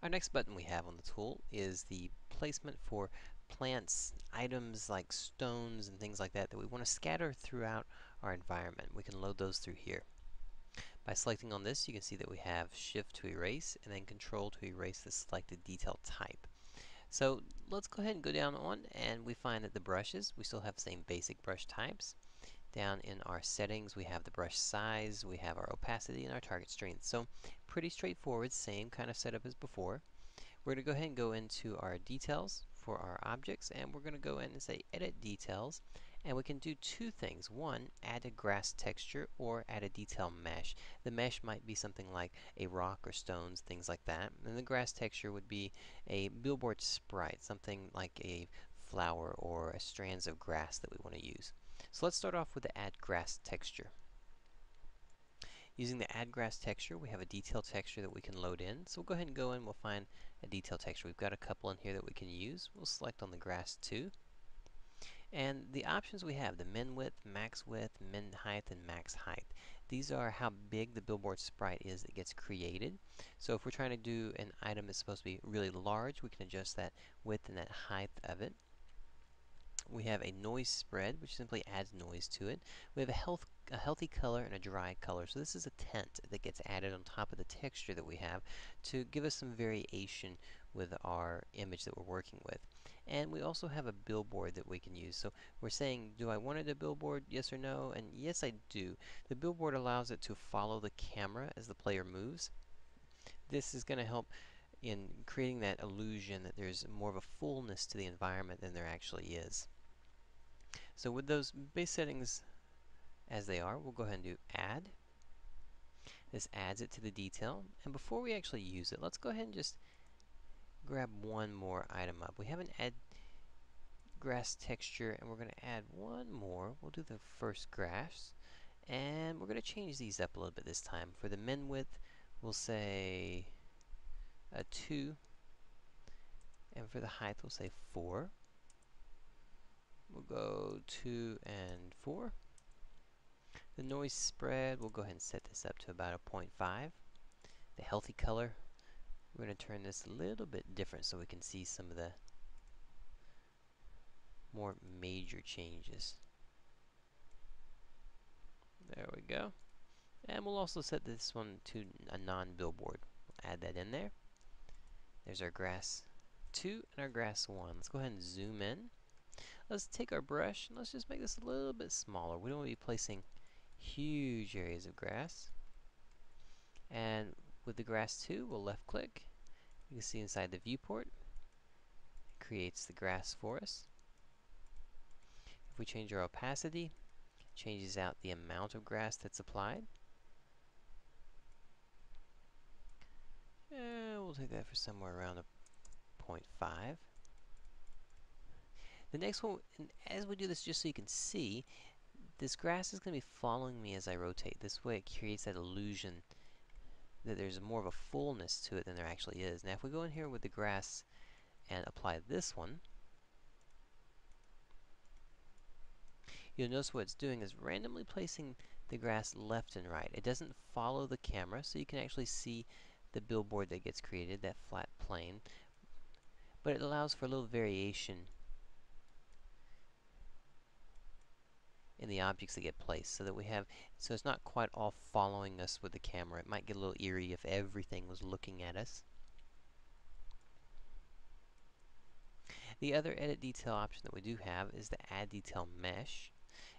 Our next button we have on the tool is the placement for plants, items like stones and things like that that we want to scatter throughout our environment. We can load those through here. By selecting on this, you can see that we have Shift to erase and then Control to erase the selected detail type. So let's go ahead and go down on, and we find that the brushes, we still have the same basic brush types. Down in our settings, we have the brush size, we have our opacity, and our target strength. So pretty straightforward, same kind of setup as before. We're going to go ahead and go into our details for our objects, and we're going to go in and say Edit Details, and we can do two things. One, add a grass texture or add a detail mesh. The mesh might be something like a rock or stones, things like that. And the grass texture would be a billboard sprite, something like a flower or a strands of grass that we want to use. So let's start off with the Add Grass texture. Using the Add Grass texture, we have a detail texture that we can load in. So we'll go ahead and go in, we'll find a detail texture. We've got a couple in here that we can use. We'll select on the grass 2. And the options we have, the min width, min height, and max height. These are how big the billboard sprite is that gets created. So if we're trying to do an item that's supposed to be really large, we can adjust that width and that height of it. We have a noise spread, which simply adds noise to it. We have a healthy color and a dry color. So this is a tint that gets added on top of the texture that we have to give us some variation with our image that we're working with. And we also have a billboard that we can use. So we're saying, do I want it a billboard, yes or no? And yes, I do. The billboard allows it to follow the camera as the player moves. This is going to help in creating that illusion that there's more of a fullness to the environment than there actually is. So with those base settings as they are, we'll go ahead and do Add. This adds it to the detail. And before we actually use it, let's go ahead and just grab one more item up. We have an Add Grass texture, and we're going to add one more. We'll do the first grass. And we're going to change these up a little bit this time. For the min width, we'll say a 2. And for the height, we'll say 4. We'll go 2 and 4. The noise spread, we'll go ahead and set this up to about a 0.5. The healthy color, we're going to turn this a little bit different so we can see some of the more major changes. There we go. And we'll also set this one to a non-billboard. We'll add that in there. There's our grass 2 and our grass 1. Let's go ahead and zoom in. Let's take our brush and let's just make this a little bit smaller. We don't want to be placing huge areas of grass. And with the grass 2, we'll left click. You can see inside the viewport, it creates the grass for us. If we change our opacity, it changes out the amount of grass that's applied. And we'll take that for somewhere around a 0.5. The next one, and as we do this, just so you can see, this grass is going to be following me as I rotate. This way it creates that illusion that there's more of a fullness to it than there actually is. Now if we go in here with the grass and apply this one, you'll notice what it's doing is randomly placing the grass left and right. It doesn't follow the camera, so you can actually see the billboard that gets created, that flat plane. But it allows for a little variation in the objects that get placed, so that we have, so it's not quite all following us with the camera. It might get a little eerie if everything was looking at us. The other edit detail option that we do have is the Add Detail Mesh.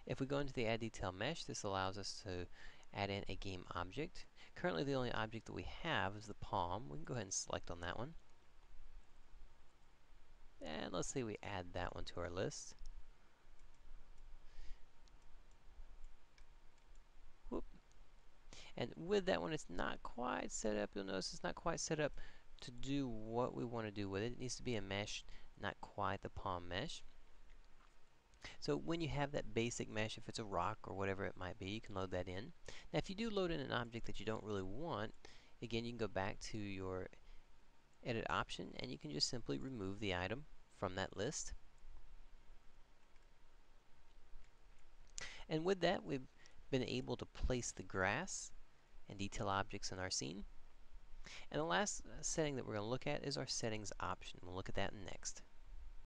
If we go into the Add Detail Mesh, this allows us to add in a game object. Currently, the only object that we have is the palm. We can go ahead and select on that one. And let's say we add that one to our list. Whoop. And with that one, it's not quite set up. You'll notice it's not quite set up to do what we want to do with it. It needs to be a mesh, not quite the palm mesh. So when you have that basic mesh, if it's a rock or whatever it might be, you can load that in. Now if you do load in an object that you don't really want, again you can go back to your edit option and you can just simply remove the item from that list. And with that, we've been able to place the grass and detail objects in our scene. And the last setting that we're going to look at is our settings option. We'll look at that next.